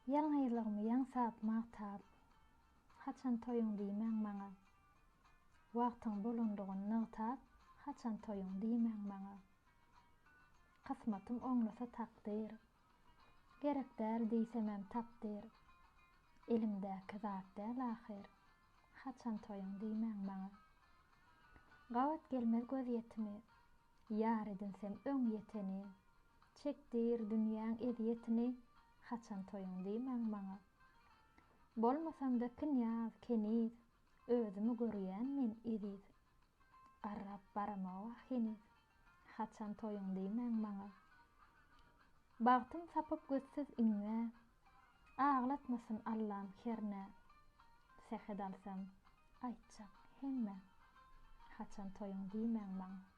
Yalňyzlygmy ýaňsatmak tap. Haçan toýuň diýmäň maňa. Wagtyň bolandygyny nygtap, haçan toýuň diýmäň maňa. Kysmatym oňlasa takdyr. Gerek däl diýsemem takdyr. Elimdäki zat däl ahir. Haçan toýuň diýmäň maňa. Gawat gelmez göz ýetimi. Ýar edinsem öň ýeteni. Çekdir dünýäň eziýetini. Haçan toýuň diýmäň maňa. Bolmasam-da kinýaz, keniz, özümi görýän men eziz. Arrap barama heniz. Haçan toýuň diýmäň maňa. Bagtym sapyp gözsiz iňňe. Aglatmasyn Allah'ym herne. Sehed alsam aýtjak hemme. Haçan toýuň diýmäň maňa.